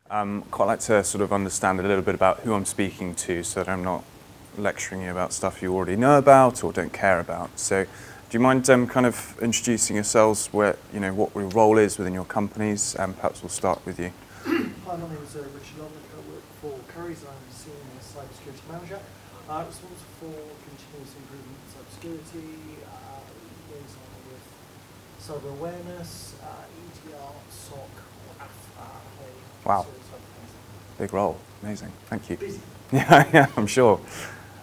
Quite like to sort of understand a little bit about who I'm speaking to so that I'm not lecturing you about stuff you already know about or don't care about. So do you mind kind of introducing yourselves, what your role is within your companies? Perhaps we'll start with you. Hi, my name is Richard Lovelock. I work for Currys. I'm Senior Cybersecurity Manager. Responsible for continuous improvement in cybersecurity, liaison with cyber awareness, EDR, SOC, Wow. Big role. Amazing. Thank you. Busy. Yeah, I'm sure.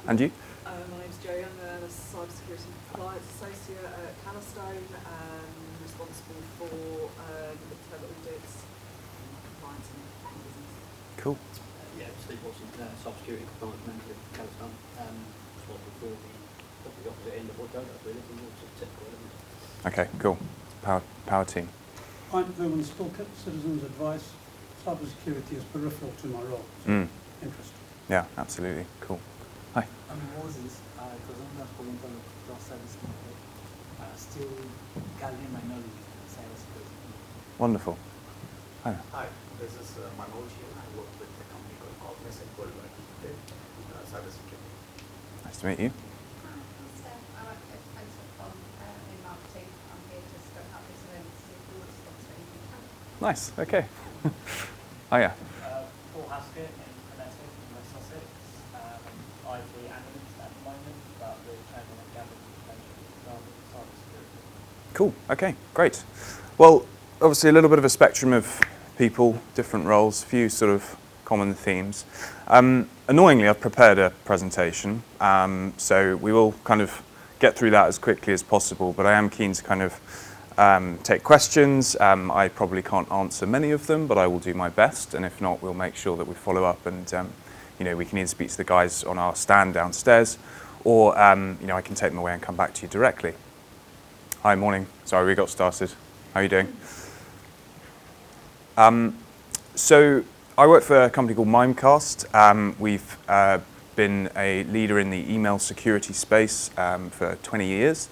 And you? My name's Joe. I'm a Cybersecurity Compliance Associate at Canastone, responsible for internal audits, compliance and business. Cool. Steve Watson, Cybersecurity Compliance Manager at Canastone, responsible for the opposite end of what Joe does, really, from more sort of technical elements. Okay, cool. Power team. I'm Vernon Spilkett, Citizens Advice. Cybersecurity is peripheral to my role. So interesting. Yeah, absolutely. Cool. Hi. I'm Moses, representative for Cross Cybersecurity, still gathering my knowledge in cybersecurity. Wonderful. Hi. Hi, this is Manoj here. I work with a company called Cognizant Worldwide in cybersecurity. Nice to meet you. Hi, I'm Steph. I work at Fence.com in marketing. I'm here to scope out this event to see if you want to sponsor anything. Nice. Okay. Oh yeah. Paul Haskett in Kinetic in West Sussex. IT analyst at the moment, but we're training and gathering information regarding cybersecurity. Cool. Okay. Great. Well, obviously a little bit of a spectrum of people, different roles, a few sort of common themes. Annoyingly, I've prepared a presentation, so we will kind of get through that as quickly as possible. But I am keen to kind of take questions. I probably can't answer many of them, but I will do my best. And if not, we'll make sure that we follow up and we can either speak to the guys on our stand downstairs or I can take them away and come back to you directly. Hi, morning. Sorry, we got started. How are you doing? So I work for a company called Mimecast. We've been a leader in the email security space for 20 years.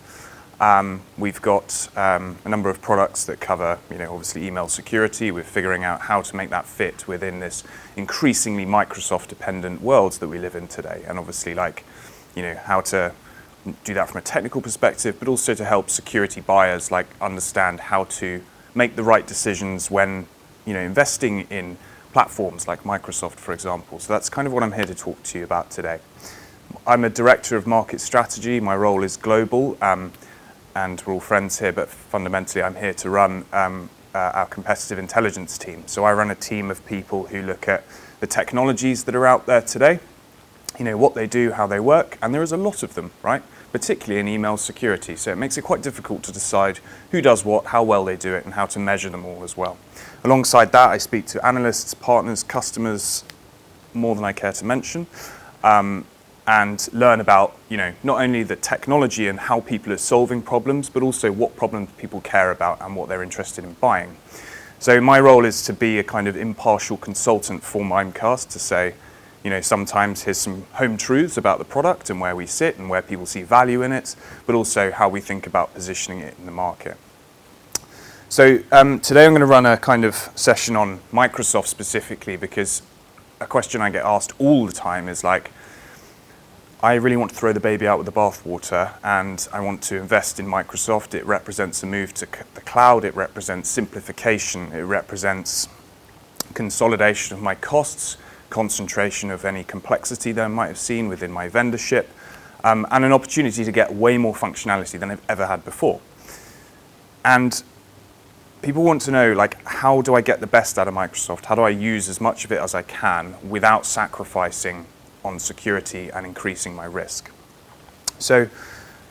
We've got a number of products that cover, obviously email security. We're figuring out how to make that fit within this increasingly Microsoft-dependent world that we live in today. And obviously, how to do that from a technical perspective, but also to help security buyers, understand how to make the right decisions when, investing in platforms like Microsoft, for example. So that's kind of what I'm here to talk to you about today. I'm a director of market strategy. My role is global. And we're all friends here, but fundamentally I'm here to run our competitive intelligence team. So I run a team of people who look at the technologies that are out there today, what they do, how they work, and there is a lot of them, right? Particularly in email security. So it makes it quite difficult to decide who does what, how well they do it, and how to measure them all as well. Alongside that, I speak to analysts, partners, customers, more than I care to mention. And learn about, not only the technology and how people are solving problems, but also what problems people care about and what they're interested in buying. So my role is to be a kind of impartial consultant for Mimecast to say, sometimes here's some home truths about the product and where we sit and where people see value in it, but also how we think about positioning it in the market. So today I'm going to run a kind of session on Microsoft specifically because a question I get asked all the time is I really want to throw the baby out with the bathwater and I want to invest in Microsoft. It represents a move to the cloud. It represents simplification. It represents consolidation of my costs, concentration of any complexity that I might have seen within my vendorship, and an opportunity to get way more functionality than I've ever had before. And people want to know, how do I get the best out of Microsoft? How do I use as much of it as I can without sacrificing on security and increasing my risk? So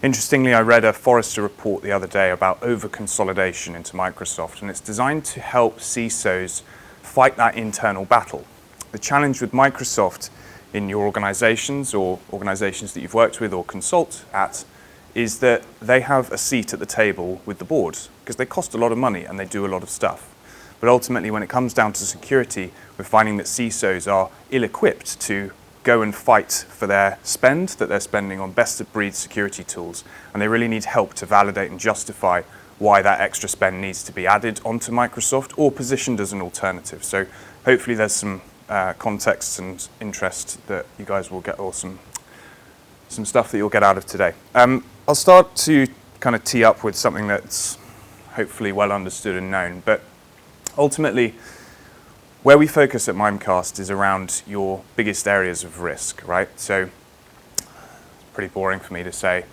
interestingly, I read a Forrester report the other day about over-consolidation into Microsoft, and it's designed to help CISOs fight that internal battle. The challenge with Microsoft in your organizations or organizations that you've worked with or consult at is that they have a seat at the table with the board because they cost a lot of money and they do a lot of stuff. But ultimately, when it comes down to security, we're finding that CISOs are ill-equipped to go and fight for their spend that they're spending on best-of-breed security tools, and they really need help to validate and justify why that extra spend needs to be added onto Microsoft or positioned as an alternative. So hopefully there's some context and interest that you guys will get, or some stuff that you'll get out of today. I'll start to kind of tee up with something that's hopefully well understood and known, but ultimately where we focus at Mimecast is around your biggest areas of risk, right? So it's pretty boring for me to say,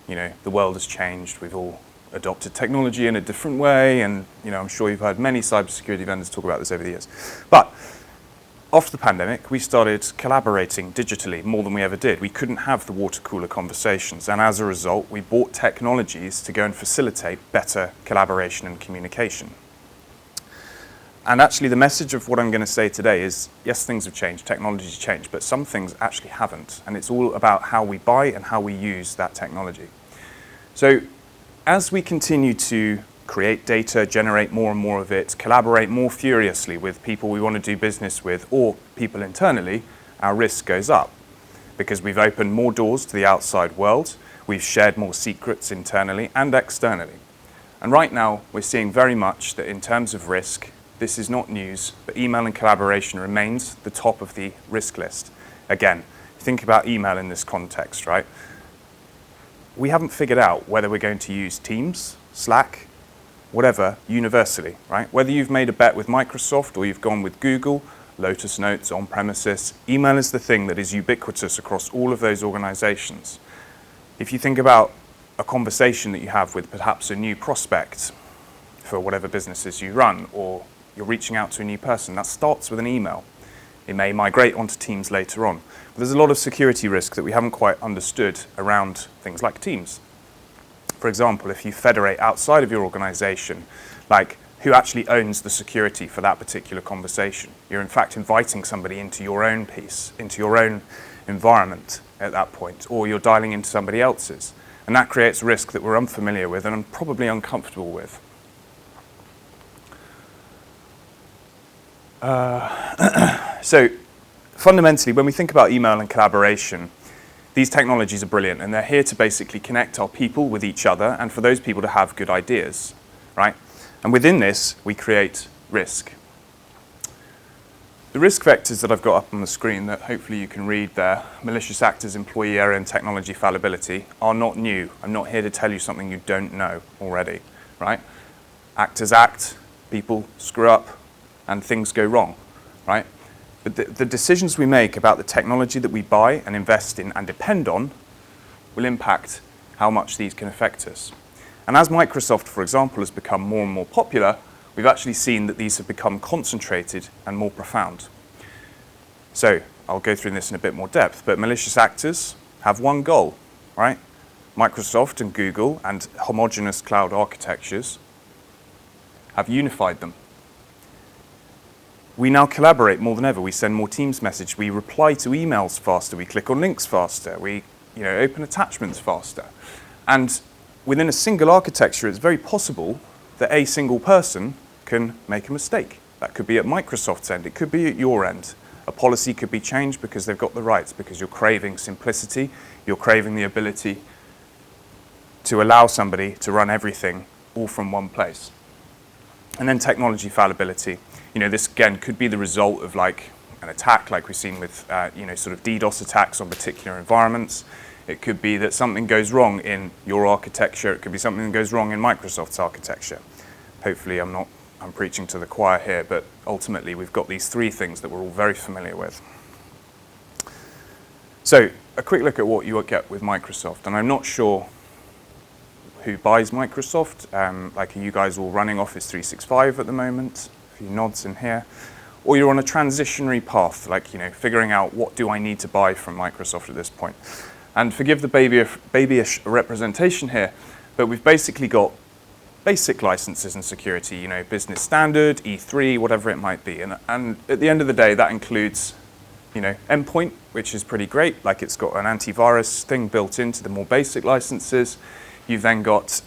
you know, the world has changed, we've all adopted technology in a different way, and you know, I'm sure you've heard many cybersecurity vendors talk about this over the years. But after the pandemic, we started collaborating digitally more than we ever did. We couldn't have the water cooler conversations, and as a result, we bought technologies to go and facilitate better collaboration and communication. And actually, the message of what I'm going to say today is, yes, things have changed, technology's changed, but some things actually haven't, and it's all about how we buy and how we use that technology. So, as we continue to create data, generate more and more of it, collaborate more furiously with people we want to do business with or people internally, our risk goes up because we've opened more doors to the outside world, we've shared more secrets internally and externally. And right now, we're seeing very much that in terms of risk, this is not news, but email and collaboration remains the top of the risk list. Again, think about email in this context, right? We haven't figured out whether we're going to use Teams, Slack, whatever, universally, right? Whether you've made a bet with Microsoft or you've gone with Google, Lotus Notes, on-premises, email is the thing that is ubiquitous across all of those organizations. If you think about a conversation that you have with perhaps a new prospect for whatever businesses you run, or you're reaching out to a new person, that starts with an email. It may migrate onto Teams later on. But there's a lot of security risk that we haven't quite understood around things like Teams. For example, if you federate outside of your organization, like who actually owns the security for that particular conversation? You're in fact inviting somebody into your own piece, into your own environment at that point, or you're dialing into somebody else's. And that creates risk that we're unfamiliar with and I'm probably uncomfortable with. So fundamentally, when we think about email and collaboration, these technologies are brilliant and they're here to basically connect our people with each other and for those people to have good ideas, right? And within this, we create risk. The risk vectors that I've got up on the screen that hopefully you can read there, malicious actors, employee error, and technology fallibility, are not new. I'm not here to tell you something you don't know already, right? Actors act, people screw up, and things go wrong, right? But the decisions we make about the technology that we buy and invest in and depend on will impact how much these can affect us. And as Microsoft, for example, has become more and more popular, we've actually seen that these have become concentrated and more profound. So I'll go through this in a bit more depth, but malicious actors have one goal, right? Microsoft and Google and homogeneous cloud architectures have unified them. We now collaborate more than ever. We send more Teams messages. We reply to emails faster. We click on links faster. We open attachments faster. And within a single architecture, it's very possible that a single person can make a mistake. That could be at Microsoft's end. It could be at your end. A policy could be changed because they've got the rights, because you're craving simplicity. You're craving the ability to allow somebody to run everything all from one place. And then technology fallibility. This again could be the result of like an attack like we've seen with sort of DDoS attacks on particular environments. It could be that something goes wrong in your architecture. It could be something that goes wrong in Microsoft's architecture. Hopefully I'm preaching to the choir here, but ultimately we've got these three things that we're all very familiar with. So a quick look at what you get with Microsoft, and I'm not sure who buys Microsoft. Like, are you guys all running Office 365 at the moment? A few nods in here. Or you're on a transitionary path, like, figuring out what do I need to buy from Microsoft at this point. And forgive the babyish representation here, but we've basically got basic licenses and security, business standard, E3, whatever it might be. And at the end of the day, that includes, endpoint, which is pretty great. Like, it's got an antivirus thing built into the more basic licenses. You've then got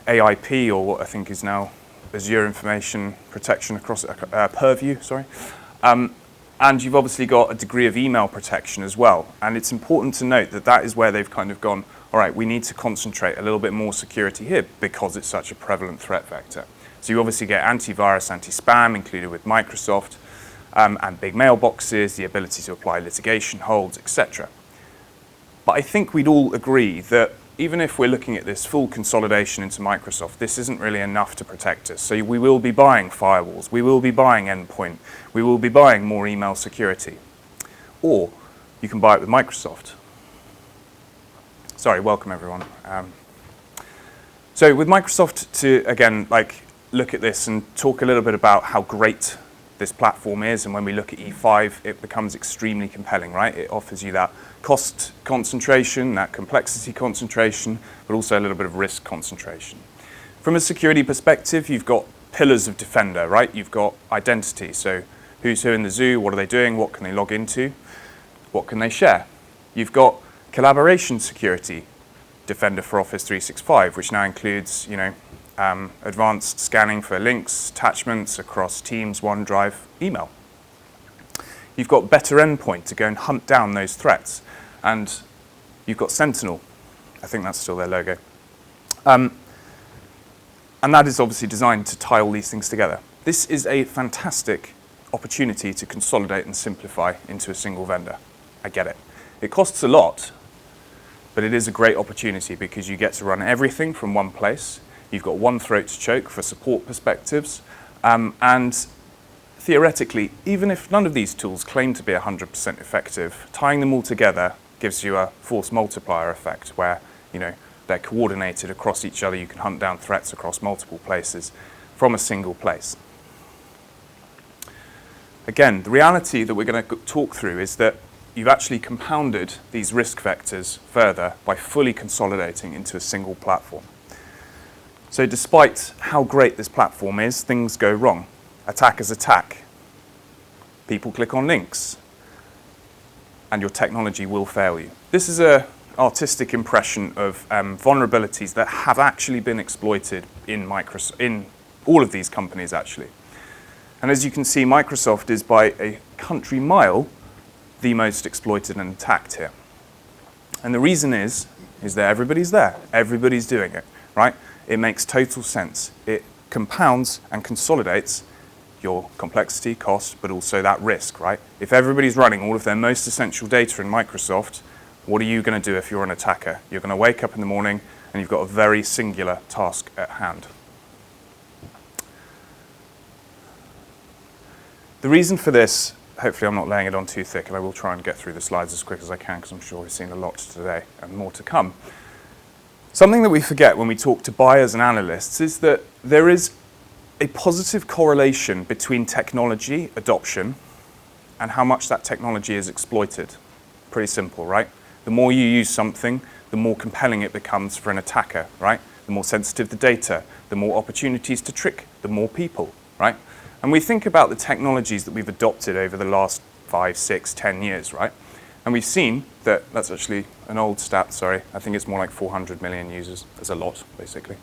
AIP, or what I think is now Azure Information Protection across Purview, sorry. And you've obviously got a degree of email protection as well. And it's important to note that that is where they've kind of gone, all right, we need to concentrate a little bit more security here because it's such a prevalent threat vector. So you obviously get antivirus, anti-spam included with Microsoft. and big mailboxes, the ability to apply litigation holds, etc. But I think we'd all agree that even if we're looking at this full consolidation into Microsoft, this isn't really enough to protect us. So we will be buying firewalls, we will be buying endpoint, we will be buying more email security. Or you can buy it with Microsoft. Sorry, welcome everyone. So with Microsoft, to again look at this and talk a little bit about how great this platform is, and when we look at E5, it becomes extremely compelling, right? It offers you that cost concentration, that complexity concentration, but also a little bit of risk concentration. From a security perspective, you've got pillars of Defender, right? You've got identity, so who's who in the zoo, what are they doing, what can they log into, what can they share? You've got collaboration security, Defender for Office 365, which now includes, advanced scanning for links, attachments across Teams, OneDrive, email. You've got better endpoint to go and hunt down those threats. And you've got Sentinel. I think that's still their logo. And that is obviously designed to tie all these things together. This is a fantastic opportunity to consolidate and simplify into a single vendor. I get it. It costs a lot, but it is a great opportunity because you get to run everything from one place. You've got one throat to choke for support perspectives. And theoretically, even if none of these tools claim to be 100% effective, tying them all together gives you a force multiplier effect where, they're coordinated across each other. You can hunt down threats across multiple places from a single place. Again, the reality that we're going to talk through is that you've actually compounded these risk vectors further by fully consolidating into a single platform. So despite how great this platform is, things go wrong. Attackers attack. People click on links. And your technology will fail you. This is an artistic impression of vulnerabilities that have actually been exploited in all of these companies, actually. And as you can see, Microsoft is by a country mile the most exploited and attacked here. And the reason is that everybody's there. Everybody's doing it, right? It makes total sense. It compounds and consolidates your complexity, cost, but also that risk, right? If everybody's running all of their most essential data in Microsoft, what are you going to do if you're an attacker? You're going to wake up in the morning and you've got a very singular task at hand. The reason for this, hopefully I'm not laying it on too thick, and I will try and get through the slides as quick as I can because I'm sure we've seen a lot today and more to come. Something that we forget when we talk to buyers and analysts is that there is a positive correlation between technology adoption and how much that technology is exploited. Pretty simple, right? The more you use something, the more compelling it becomes for an attacker, right? The more sensitive the data, the more opportunities to trick, the more people, right? And we think about the technologies that we've adopted over the last 5, 6, 10 years, right? And we've seen that, that's actually an old stat, sorry, I think it's more like 400 million users. That's a lot, basically.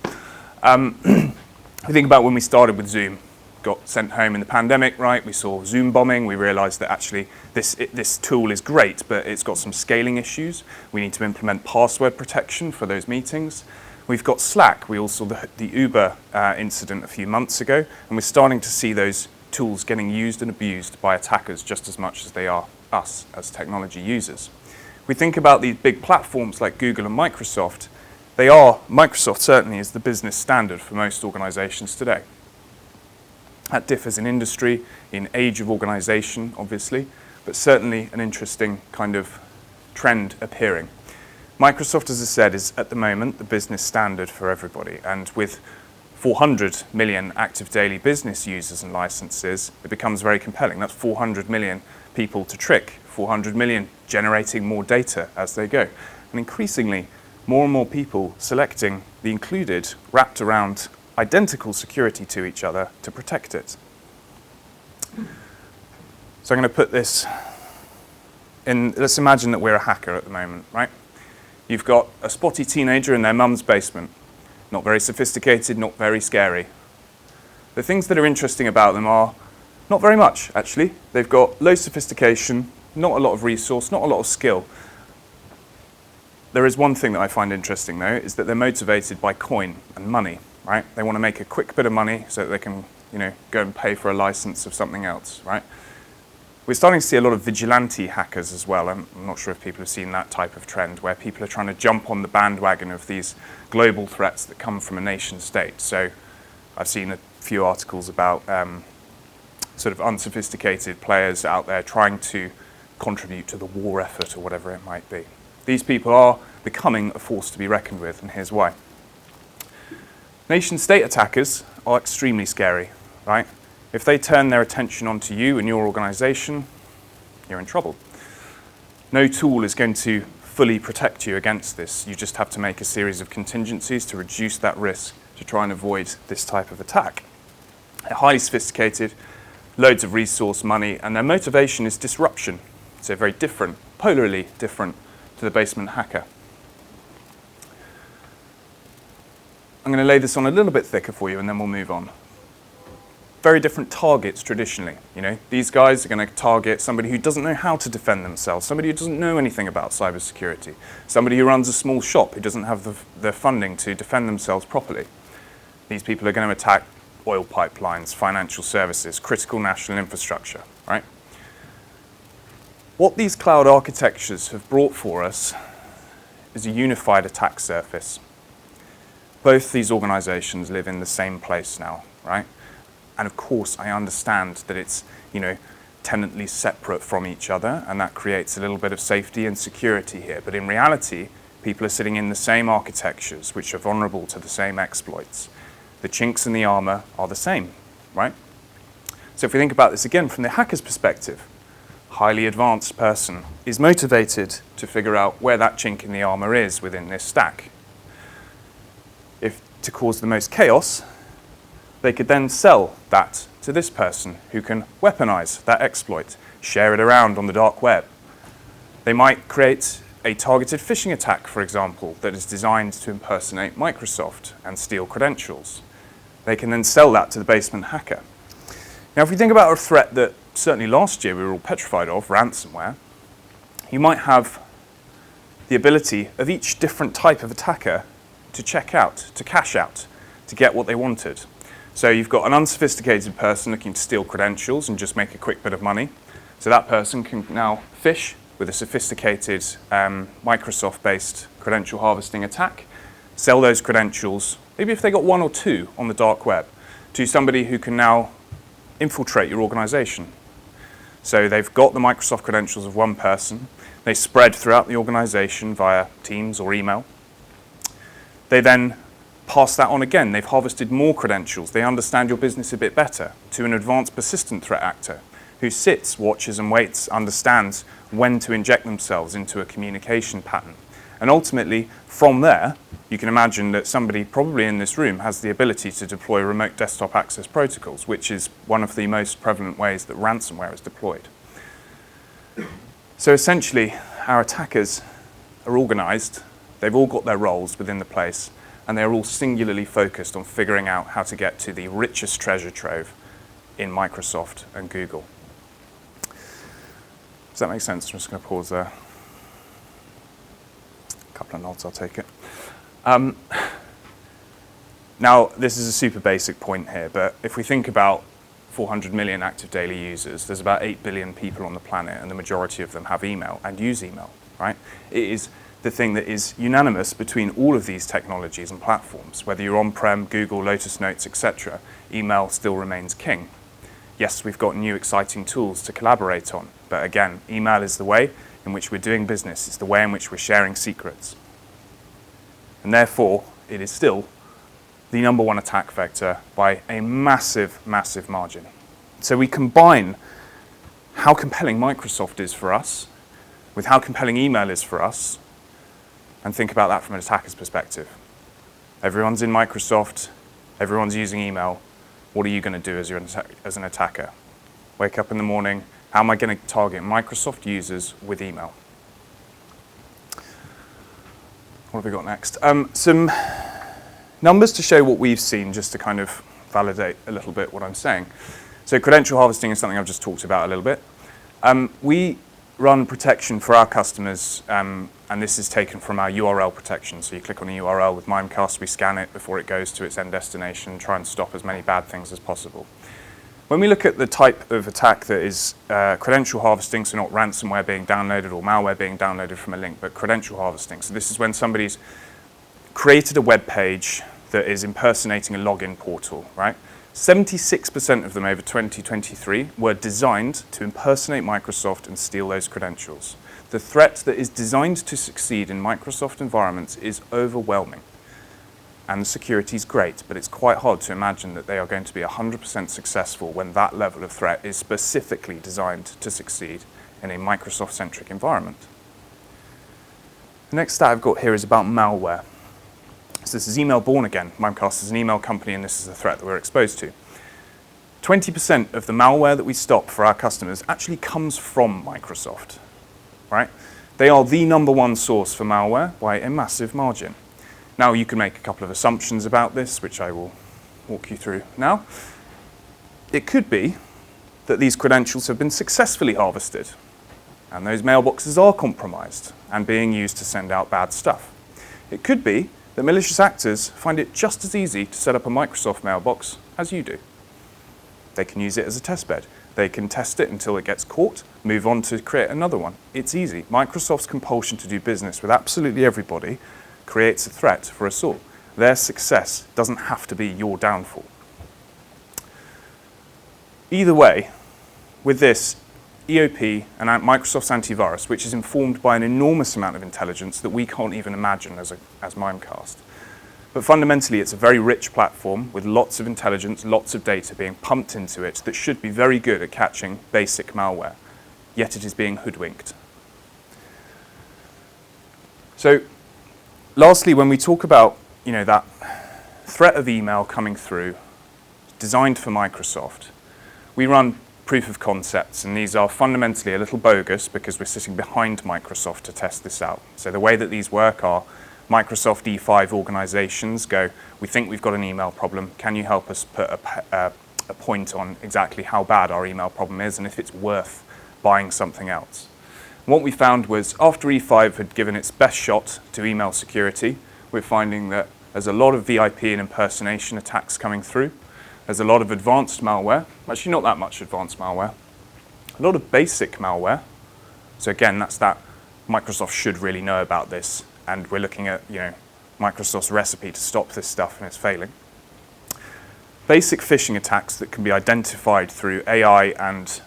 I think about when we started with Zoom, got sent home in the pandemic, right? We saw Zoom bombing. We realized that actually this tool is great, but it's got some scaling issues. We need to implement password protection for those meetings. We've got Slack. We all saw the Uber incident a few months ago, and we're starting to see those tools getting used and abused by attackers just as much as they are us as technology users. We think about these big platforms like Google and Microsoft. Microsoft certainly is the business standard for most organizations today. That differs in industry, in age of organization, obviously, but certainly an interesting kind of trend appearing. Microsoft, as I said, is at the moment the business standard for everybody, and with 400 million active daily business users and licenses, it becomes very compelling. That's 400 million people to trick, 400 million generating more data as they go. And increasingly, more and more people selecting the included, wrapped around identical security to each other to protect it. So I'm going to put this in, let's imagine that we're a hacker at the moment, right? You've got a spotty teenager in their mum's basement. Not very sophisticated, not very scary. The things that are interesting about them are not very much, actually. They've got low sophistication, not a lot of resource, not a lot of skill. There is one thing that I find interesting, though, is that they're motivated by coin and money, right? They want to make a quick bit of money so that they can, go and pay for a license of something else, right? We're starting to see a lot of vigilante hackers as well. I'm not sure if people have seen that type of trend where people are trying to jump on the bandwagon of these global threats that come from a nation state. So I've seen a few articles about sort of unsophisticated players out there trying to contribute to the war effort or whatever it might be. These people are becoming a force to be reckoned with, and here's why. Nation state attackers are extremely scary, right? If they turn their attention onto you and your organization, you're in trouble. No tool is going to fully protect you against this. You just have to make a series of contingencies to reduce that risk to try and avoid this type of attack. They're highly sophisticated, loads of resource, money, and their motivation is disruption. So very different, polarly different to the basement hacker. I'm going to lay this on a little bit thicker for you and then we'll move on. Very different targets traditionally. You know, these guys are going to target somebody who doesn't know how to defend themselves, somebody who doesn't know anything about cybersecurity, somebody who runs a small shop who doesn't have the funding to defend themselves properly. These people are going to attack oil pipelines, financial services, critical national infrastructure, right? What these cloud architectures have brought for us is a unified attack surface. Both these organizations live in the same place now, right? And of course, I understand that it's, you know, tenantly separate from each other, and that creates a little bit of safety and security here. But in reality, people are sitting in the same architectures, which are vulnerable to the same exploits. The chinks in the armor are the same, right? So if we think about this again from the hacker's perspective, highly advanced person is motivated to figure out where that chink in the armor is within this stack. If to cause the most chaos, they could then sell that to this person who can weaponize that exploit, share it around on the dark web. They might create a targeted phishing attack, for example, that is designed to impersonate Microsoft and steal credentials. They can then sell that to the basement hacker. Now, if we think about a threat that certainly last year we were all petrified of, ransomware, you might have the ability of each different type of attacker to check out, to cash out, to get what they wanted. So you've got an unsophisticated person looking to steal credentials and just make a quick bit of money. So that person can now phish with a sophisticated Microsoft-based credential harvesting attack, sell those credentials, maybe if they got one or two on the dark web, to somebody who can now infiltrate your organization. So they've got the Microsoft credentials of one person, they spread throughout the organization via Teams or email. They then pass that on again. They've harvested more credentials. They understand your business a bit better to an advanced persistent threat actor who sits, watches and waits, understands when to inject themselves into a communication pattern. And ultimately, from there, you can imagine that somebody probably in this room has the ability to deploy remote desktop access protocols, which is one of the most prevalent ways that ransomware is deployed. So essentially, our attackers are organized, they've all got their roles within the place, and they're all singularly focused on figuring out how to get to the richest treasure trove in Microsoft and Google. Does that make sense? I'm just going to pause there. A couple of nods, I'll take it. Now, this is a super basic point here, but if we think about 400 million active daily users, there's about 8 billion people on the planet, and the majority of them have email and use email, right? It is the thing that is unanimous between all of these technologies and platforms. Whether you're on-prem, Google, Lotus Notes, etc., email still remains king. Yes, we've got new exciting tools to collaborate on, but again, email is the way in which we're doing business. It's the way in which we're sharing secrets. And therefore, it is still the number one attack vector by a massive, massive margin. So we combine how compelling Microsoft is for us with how compelling email is for us, and think about that from an attacker's perspective. Everyone's in Microsoft, everyone's using email. What are you going to do as an attacker? Wake up in the morning, how am I going to target Microsoft users with email? What have we got next? Some numbers to show what we've seen, just to kind of validate a little bit what I'm saying. So credential harvesting is something I've just talked about a little bit. We run protection for our customers, and this is taken from our URL protection. So you click on a URL with Mimecast, we scan it before it goes to its end destination, try and stop as many bad things as possible. When we look at the type of attack that is credential harvesting, so not ransomware being downloaded or malware being downloaded from a link, but credential harvesting. So this is when somebody's created a web page that is impersonating a login portal, right? 76% of them over 2023 were designed to impersonate Microsoft and steal those credentials. The threat that is designed to succeed in Microsoft environments is overwhelming. And the security is great, but it's quite hard to imagine that they are going to be 100% successful when that level of threat is specifically designed to succeed in a Microsoft-centric environment. The next stat I've got here is about malware. So this is email born again. Mimecast is an email company, and this is a threat that we're exposed to. 20% of the malware that we stop for our customers actually comes from Microsoft, right? They are the #1 source for malware by a massive margin. Now, you can make a couple of assumptions about this, which I will walk you through now. It could be that these credentials have been successfully harvested, and those mailboxes are compromised and being used to send out bad stuff. It could be that malicious actors find it just as easy to set up a Microsoft mailbox as you do. They can use it as a testbed. They can test it until it gets caught, move on to create another one. It's easy. Microsoft's compulsion to do business with absolutely everybody creates a threat for us all. Their success doesn't have to be your downfall. Either way, with this, EOP and Microsoft's antivirus, which is informed by an enormous amount of intelligence that we can't even imagine as Mimecast. But fundamentally, it's a very rich platform with lots of intelligence, lots of data being pumped into it that should be very good at catching basic malware, yet it is being hoodwinked. So, lastly, when we talk about that threat of email coming through, designed for Microsoft, we run proof of concepts, and these are fundamentally a little bogus because we're sitting behind Microsoft to test this out. So the way that these work are Microsoft E5 organizations go, we think we've got an email problem, can you help us put a point on exactly how bad our email problem is and if it's worth buying something else. What we found was after E5 had given its best shot to email security, we're finding that there's a lot of VIP and impersonation attacks coming through. There's a lot of advanced malware, actually not that much advanced malware. A lot of basic malware. So again, that's that Microsoft should really know about this, and we're looking at Microsoft's recipe to stop this stuff, and it's failing. Basic phishing attacks that can be identified through AI and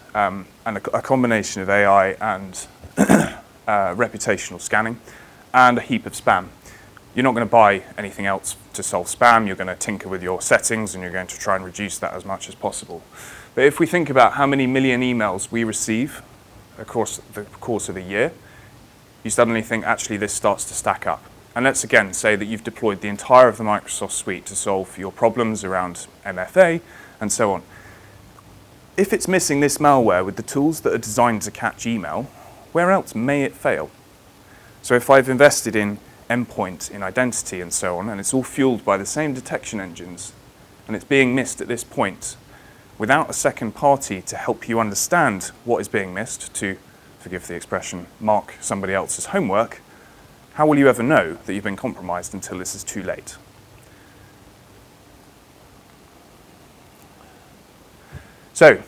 a combination of AI and reputational scanning, and a heap of spam. You're not going to buy anything else to solve spam. You're going to tinker with your settings, and you're going to try and reduce that as much as possible. But if we think about how many million emails we receive across the course of a year, you suddenly think, actually, this starts to stack up. And let's again say that you've deployed the entire of the Microsoft suite to solve your problems around MFA and so on. If it's missing this malware with the tools that are designed to catch email, where else may it fail? So if I've invested in endpoint, in identity and so on, and it's all fueled by the same detection engines, and it's being missed at this point, without a second party to help you understand what is being missed, to, forgive the expression, mark somebody else's homework, how will you ever know that you've been compromised until this is too late? So,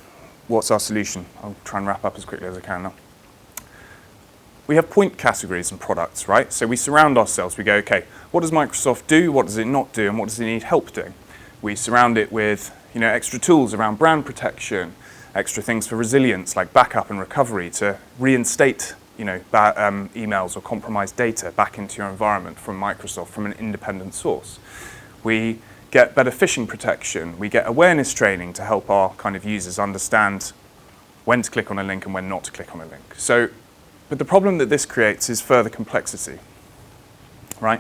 what's our solution? I'll try and wrap up as quickly as I can now. We have point categories and products, right? So we surround ourselves. We go, okay, what does Microsoft do? What does it not do? And what does it need help doing? We surround it with extra tools around brand protection, extra things for resilience like backup and recovery to reinstate emails or compromised data back into your environment from Microsoft from an independent source. We get better phishing protection. We get awareness training to help our kind of users understand when to click on a link and when not to click on a link. But the problem that this creates is further complexity, right?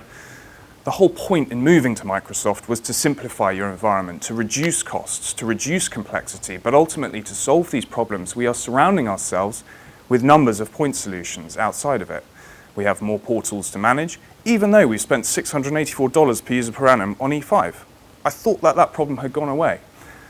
The whole point in moving to Microsoft was to simplify your environment, to reduce costs, to reduce complexity, but ultimately to solve these problems, we are surrounding ourselves with numbers of point solutions outside of it. We have more portals to manage, even though we've spent $684 per user per annum on E5. I thought that problem had gone away.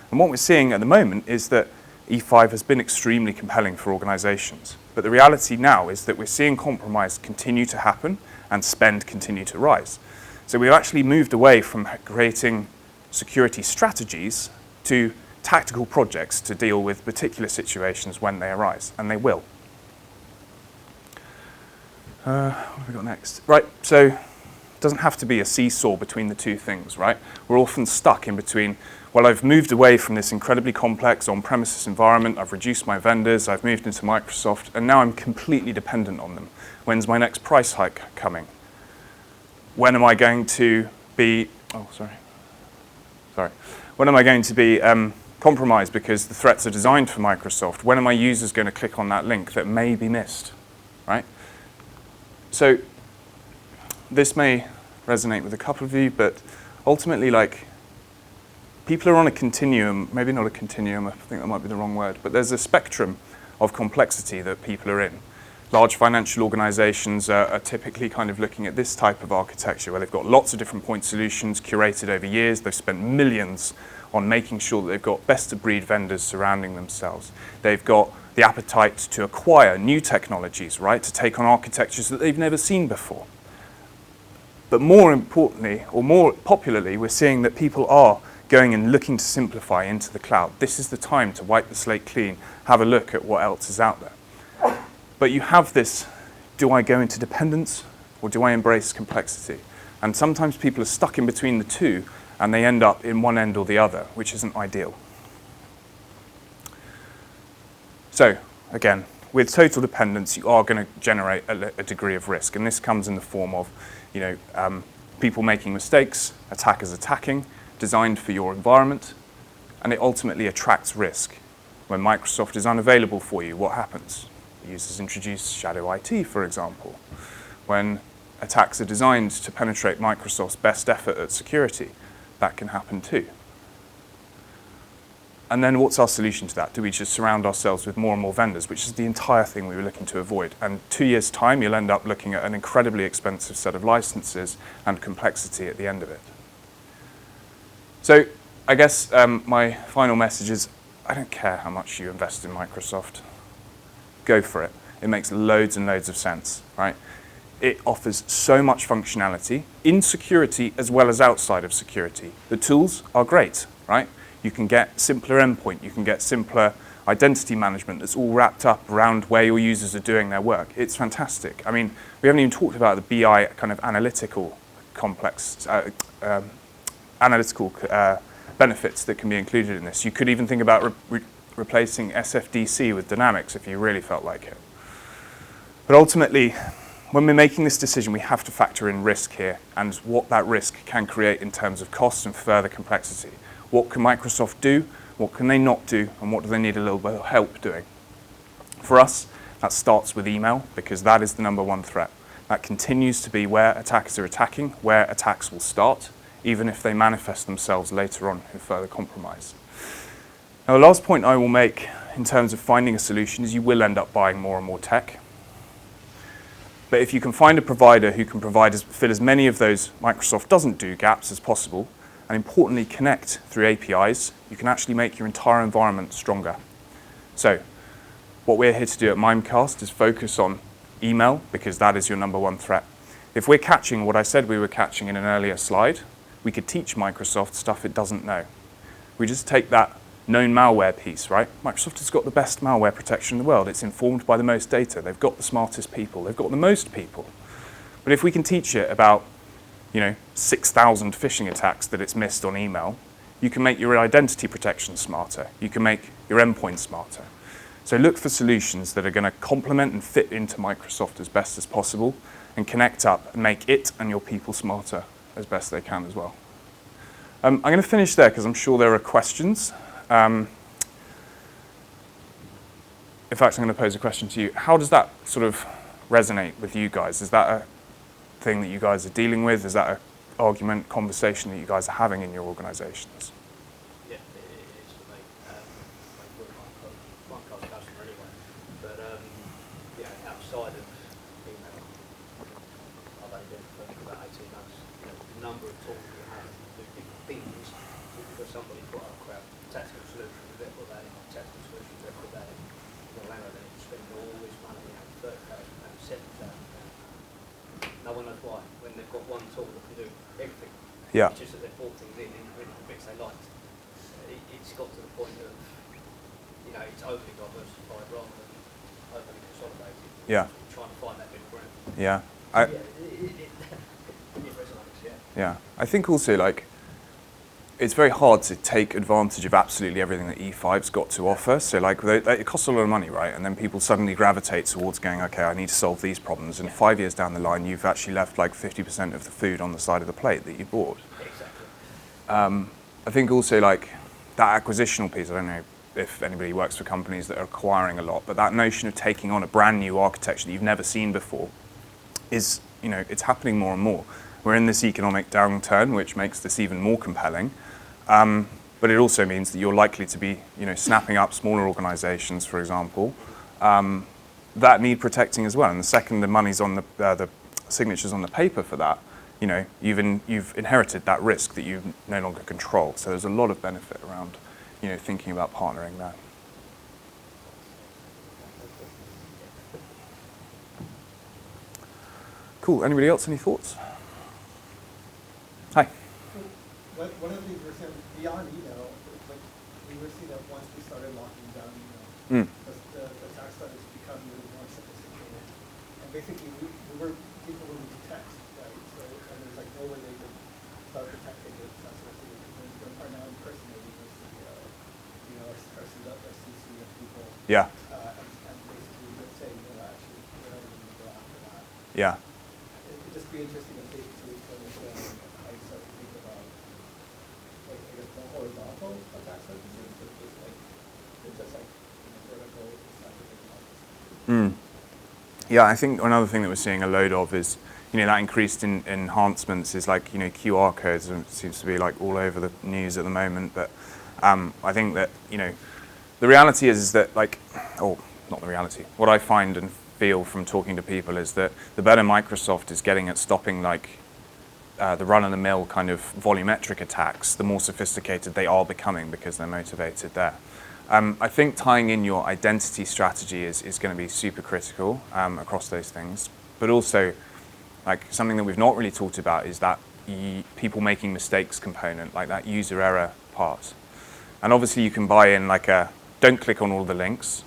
And what we're seeing at the moment is that E5 has been extremely compelling for organizations. But the reality now is that we're seeing compromise continue to happen and spend continue to rise. So we've actually moved away from creating security strategies to tactical projects to deal with particular situations when they arise, and they will. What have we got next? Right, so it doesn't have to be a seesaw between the two things, right? We're often stuck in between, well, I've moved away from this incredibly complex on-premises environment, I've reduced my vendors, I've moved into Microsoft, and now I'm completely dependent on them. When's my next price hike coming? When am I going to be, when am I going to be compromised because the threats are designed for Microsoft? When are my users going to click on that link that may be missed, right? So this may resonate with a couple of you, but ultimately, like, people are on a continuum, maybe not a continuum, I think that might be the wrong word, but there's a spectrum of complexity that people are in. Large financial organizations are typically kind of looking at this type of architecture where they've got lots of different point solutions curated over years. They've spent millions on making sure that they've got best-of-breed vendors surrounding themselves. They've got the appetite to acquire new technologies, right, to take on architectures that they've never seen before. But more importantly, or more popularly, we're seeing that people are going and looking to simplify into the cloud. This is the time to wipe the slate clean, have a look at what else is out there. But you have this, do I go into dependence or do I embrace complexity? And sometimes people are stuck in between the two and they end up in one end or the other, which isn't ideal. So, again, with total dependence, you are going to generate a degree of risk. And this comes in the form of, people making mistakes, attackers attacking, designed for your environment, and it ultimately attracts risk. When Microsoft is unavailable for you, what happens? Users introduce shadow IT, for example. When attacks are designed to penetrate Microsoft's best effort at security, that can happen too. And then what's our solution to that? Do we just surround ourselves with more and more vendors, which is the entire thing we were looking to avoid? And 2 years' time, you'll end up looking at an incredibly expensive set of licenses and complexity at the end of it. So I guess my final message is, I don't care how much you invest in Microsoft. Go for it. It makes loads and loads of sense, right? It offers so much functionality in security as well as outside of security. The tools are great, right? You can get simpler endpoint, you can get simpler identity management that's all wrapped up around where your users are doing their work. It's fantastic. I mean, we haven't even talked about the BI kind of analytical complex, analytical benefits that can be included in this. You could even think about replacing SFDC with Dynamics if you really felt like it. But ultimately, when we're making this decision, we have to factor in risk here and what that risk can create in terms of costs and further complexity. What can Microsoft do? What can they not do? And what do they need a little bit of help doing? For us, that starts with email because that is the #1 threat. That continues to be where attackers are attacking, where attacks will start, even if they manifest themselves later on in further compromise. Now, the last point I will make in terms of finding a solution is you will end up buying more and more tech. But if you can find a provider who can fill as many of those Microsoft doesn't do gaps as possible, and importantly connect through APIs, you can actually make your entire environment stronger. So what we're here to do at Mimecast is focus on email because that is your #1 threat. If we're catching what I said we were catching in an earlier slide, we could teach Microsoft stuff it doesn't know. We just take that known malware piece, right? Microsoft has got the best malware protection in the world. It's informed by the most data. They've got the smartest people. They've got the most people. But if we can teach it about, 6,000 phishing attacks that it's missed on email, you can make your identity protection smarter. You can make your endpoint smarter. So look for solutions that are going to complement and fit into Microsoft as best as possible and connect up and make it and your people smarter as best they can as well. I'm going to finish there because I'm sure there are questions. In fact, I'm going to pose a question to you. How does that sort of resonate with you guys? Is that a thing that you guys are dealing with? Is that an argument, conversation that you guys are having in your organizations? Yeah, it is for me. We're a Mimecast customer anyway. But outside of email, I've only been for about 18 months. The number of tools we have to do different things. Because somebody put up a tactical solution, we put that in, tactical solution, we put that in. Then spend all this money, £30,000, £70,000. No one knows why, when they've got one tool that can do everything. Yeah. It's just that they've bought things in the bits they liked. It's it's got to the point of, you know, it's overly diversified rather than overly consolidated. Yeah. Trying to find that middle ground. Yeah. Yeah, it resonates, yeah. Yeah. I think also, like, it's very hard to take advantage of absolutely everything that E5's got to offer. So like, it costs a lot of money, right? And then people suddenly gravitate towards going, okay, I need to solve these problems. And 5 years down the line, you've actually left like 50% of the food on the side of the plate that you bought. Exactly. I think also like that acquisitional piece, I don't know if anybody works for companies that are acquiring a lot, but that notion of taking on a brand new architecture that you've never seen before is, you know, it's happening more and more. We're in this economic downturn, which makes this even more compelling. But it also means that you're likely to be, you know, snapping up smaller organisations, for example, that need protecting as well. And the second the money's on the signatures on the paper for that, you know, you've inherited that risk that you no longer control. So there's a lot of benefit around, you know, thinking about partnering there. Cool. Anybody else? Any thoughts? Hi. One of the things we're seeing beyond email, like we were seeing that once we started locking down email, the attack started to become really more sophisticated. And basically, people were using text, right? So and there's like no way they could start protecting it. That sort of thing. And are now impersonating our CC of people. Yeah. And basically, let's say, you know, actually, we're not even going to go after that. Yeah. It'd just be interesting to understand how you start to think about, like, I guess, more horizontal attack surfaces, but just like vertical attack surfaces. Yeah, I think another thing that we're seeing a load of is, you know, that increased in enhancements is like, you know, QR codes, and it seems to be like all over the news at the moment. But I think that, you know, the reality is that, like, or not the reality, what I find and feel from talking to people is that the better Microsoft is getting at stopping like the run-of-the-mill kind of volumetric attacks, the more sophisticated they are becoming because they're motivated there. I think tying in your identity strategy is going to be super critical across those things. But also, like, something that we've not really talked about is that people making mistakes component, like that user error part. And obviously you can buy in like don't click on all the links,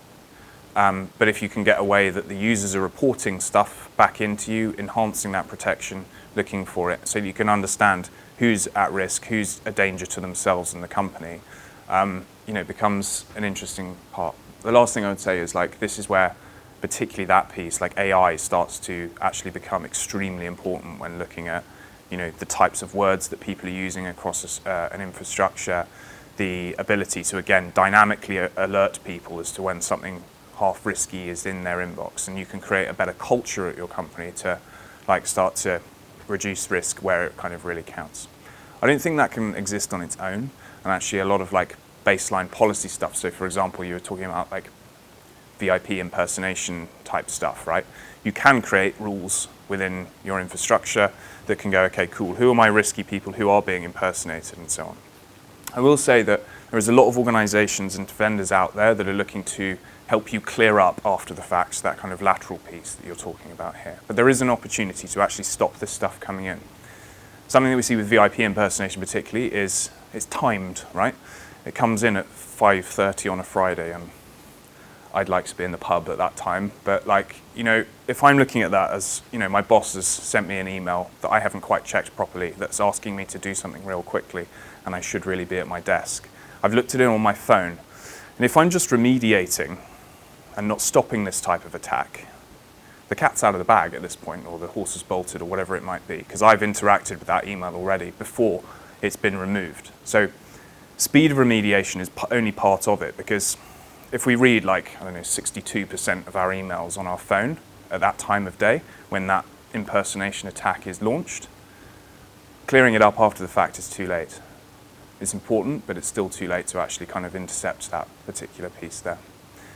but if you can get a way that the users are reporting stuff back into you, enhancing that protection, looking for it, so that you can understand who's at risk, who's a danger to themselves and the company, you know, becomes an interesting part. The last thing I would say is, like, this is where particularly that piece, like AI, starts to actually become extremely important when looking at, you know, the types of words that people are using across an infrastructure, the ability to, again, dynamically alert people as to when something half risky is in their inbox, and you can create a better culture at your company to, like, start to reduce risk where it kind of really counts. I don't think that can exist on its own, and actually a lot of like baseline policy stuff. So for example, you were talking about like VIP impersonation type stuff, right? You can create rules within your infrastructure that can go, okay, cool, who are my risky people who are being impersonated and so on. I will say that there is a lot of organizations and vendors out there that are looking to help you clear up after the fact, that kind of lateral piece that you're talking about here. But there is an opportunity to actually stop this stuff coming in. Something that we see with VIP impersonation particularly is it's timed, right? It comes in at 5:30 on a Friday, and I'd like to be in the pub at that time. But like, you know, if I'm looking at that as, you know, my boss has sent me an email that I haven't quite checked properly, that's asking me to do something real quickly, and I should really be at my desk. I've looked at it on my phone, and if I'm just remediating and not stopping this type of attack, the cat's out of the bag at this point, or the horse is bolted, or whatever it might be, because I've interacted with that email already before it's been removed. So speed of remediation is only part of it, because if we read like, I don't know, 62% of our emails on our phone at that time of day when that impersonation attack is launched, clearing it up after the fact is too late. It's important, but it's still too late to actually kind of intercept that particular piece there.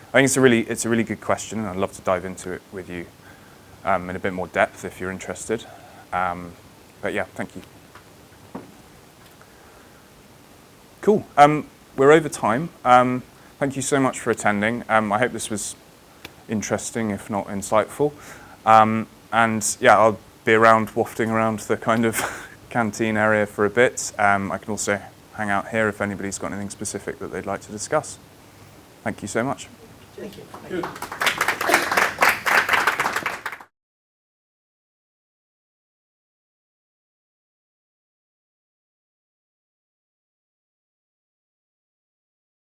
I think it's a really good question, and I'd love to dive into it with you in a bit more depth if you're interested. But yeah, thank you. Cool. We're over time. Thank you so much for attending. I hope this was interesting, if not insightful. And yeah, I'll be around wafting around the kind of canteen area for a bit. I can also hang out here if anybody's got anything specific that they'd like to discuss. Thank you so much. Thank you. Good.